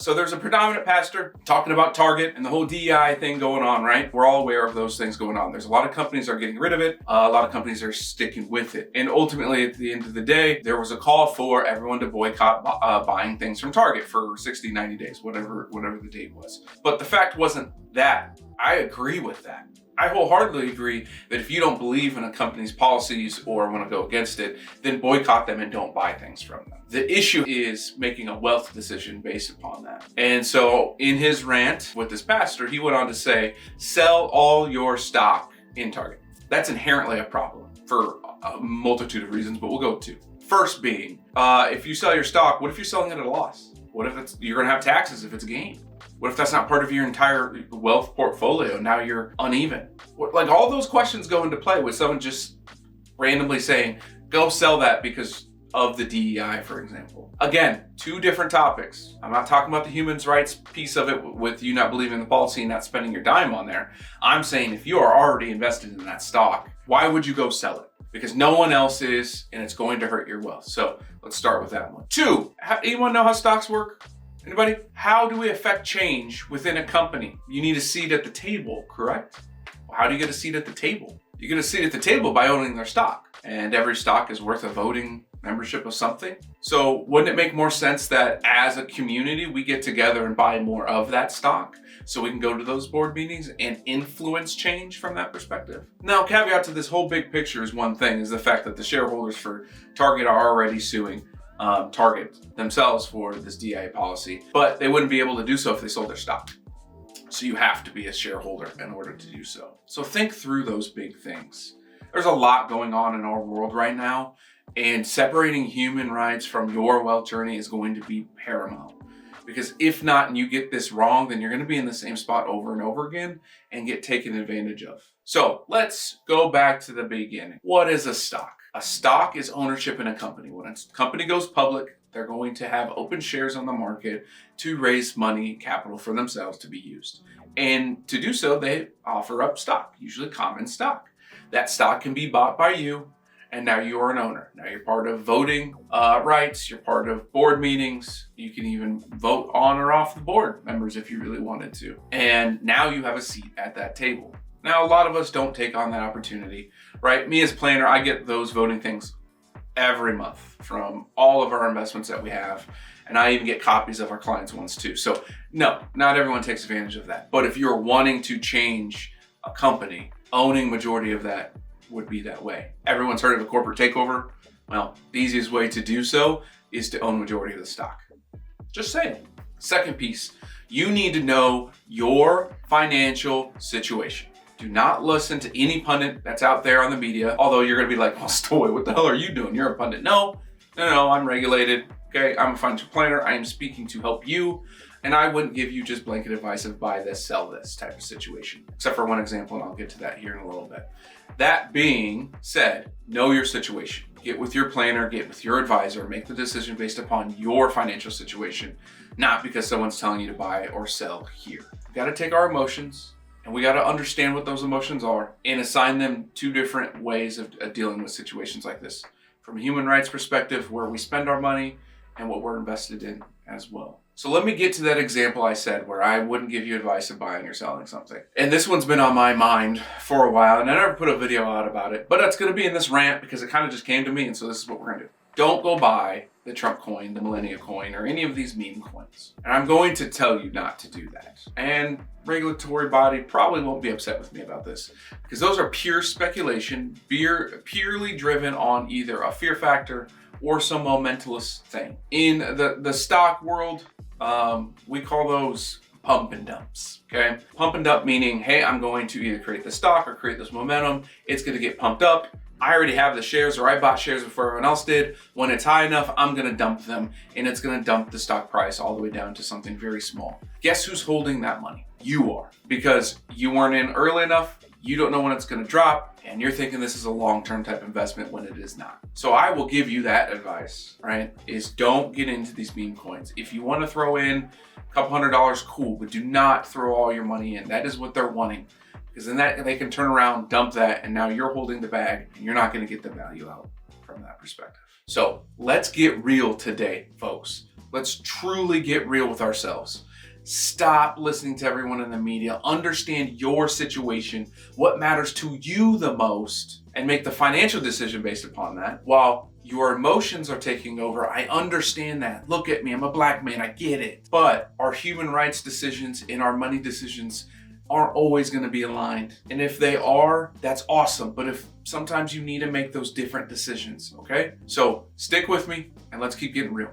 So there's a predominant pastor talking about Target and the whole DEI thing going on, right? We're all aware of those things going on. There's a lot of companies that are getting rid of it. A lot of companies are sticking with it. And ultimately, at the end of the day, there was a call for everyone to boycott buying things from Target for 60, 90 days, whatever the date was. But the fact wasn't that. I agree with that. I wholeheartedly agree that if you don't believe in a company's policies or want to go against it, then boycott them and don't buy things from them. The issue is making a wealth decision based upon that. And so in his rant with this pastor, he went on to say, sell all your stock in Target. That's inherently a problem for a multitude of reasons, but we'll go to. First being, if you sell your stock, what if you're selling it at a loss? What if you're gonna have taxes if it's a gain? What if that's not part of your entire wealth portfolio? Now you're uneven. Like all those questions go into play with someone just randomly saying, go sell that because of the DEI, for example. Again, two different topics. I'm not talking about the human rights piece of it with you not believing in the policy and not spending your dime on there. I'm saying if you are already invested in that stock, why would you go sell it? Because no one else is, and it's going to hurt your wealth. So let's start with that one. Two, anyone know how stocks work? Anybody? How do we affect change within a company? You need a seat at the table, correct? Well, how do you get a seat at the table? You get a seat at the table by owning their stock. And every stock is worth a voting membership of something. So wouldn't it make more sense that as a community, we get together and buy more of that stock so we can go to those board meetings and influence change from that perspective? Now, caveat to this whole big picture is one thing, is the fact that the shareholders for Target are already suing Target themselves for this DEI policy, but they wouldn't be able to do so if they sold their stock. So you have to be a shareholder in order to do so. So think through those big things. There's a lot going on in our world right now, and separating human rights from your wealth journey is going to be paramount. Because if not, and you get this wrong, then you're going to be in the same spot over and over again and get taken advantage of. So let's go back to the beginning. What is a stock? A stock is ownership in a company. When a company goes public, they're going to have open shares on the market to raise money, capital for themselves to be used. And to do so, they offer up stock, usually common stock. That stock can be bought by you, and now you are an owner. Now you're part of voting rights, you're part of board meetings, you can even vote on or off the board members if you really wanted to. And now you have a seat at that table. Now, a lot of us don't take on that opportunity, right? Me as a planner, I get those voting things every month from all of our investments that we have. And I even get copies of our clients' ones too. So no, not everyone takes advantage of that. But if you're wanting to change a company, owning majority of that would be that way. Everyone's heard of a corporate takeover. Well, the easiest way to do so is to own majority of the stock. Just saying. Second piece, you need to know your financial situation. Do not listen to any pundit that's out there on the media, although you're gonna be like, well, Stoy, what the hell are you doing? You're a pundit. No, I'm regulated, okay? I'm a financial planner. I am speaking to help you, and I wouldn't give you just blanket advice of buy this, sell this type of situation, except for one example, and I'll get to that here in a little bit. That being said, know your situation. Get with your planner, get with your advisor, make the decision based upon your financial situation, not because someone's telling you to buy or sell here. We gotta take our emotions, and we got to understand what those emotions are and assign them two different ways of dealing with situations like this. From a human rights perspective, where we spend our money and what we're invested in as well. So let me get to that example I said where I wouldn't give you advice of buying or selling something. And this one's been on my mind for a while, and I never put a video out about it, but it's going to be in this rant because it kind of just came to me, and so this is what we're going to do. Don't go buy the Trump coin, the Millennia coin, or any of these meme coins. And I'm going to tell you not to do that. And regulatory body probably won't be upset with me about this because those are pure speculation, purely driven on either a fear factor or some momentalist thing. In the stock world, we call those pump and dumps, okay? Pump and dump meaning, hey, I'm going to either create the stock or create this momentum. It's going to get pumped up. I already have the shares, or I bought shares before everyone else did. When it's high enough, I'm gonna dump them, and it's gonna dump the stock price all the way down to something very small. Guess who's holding that money? You are. Because you weren't in early enough, you don't know when it's gonna drop, and you're thinking this is a long-term type investment when it is not. So I will give you that advice, right? Is don't get into these meme coins. If you wanna throw in a couple $100, cool, but do not throw all your money in. That is what they're wanting. Because then that they can turn around, dump that, and now you're holding the bag, and you're not going to get the value out from that perspective. So let's get real today, folks. Let's truly get real with ourselves. Stop listening to everyone in the media. Understand your situation, what matters to you the most, and make the financial decision based upon that. While your emotions are taking over, I understand that. Look at me, I'm a black man, I get it. But our human rights decisions and our money decisions aren't always going to be aligned. And if they are, that's awesome. But if sometimes you need to make those different decisions, okay? So stick with me and let's keep getting real.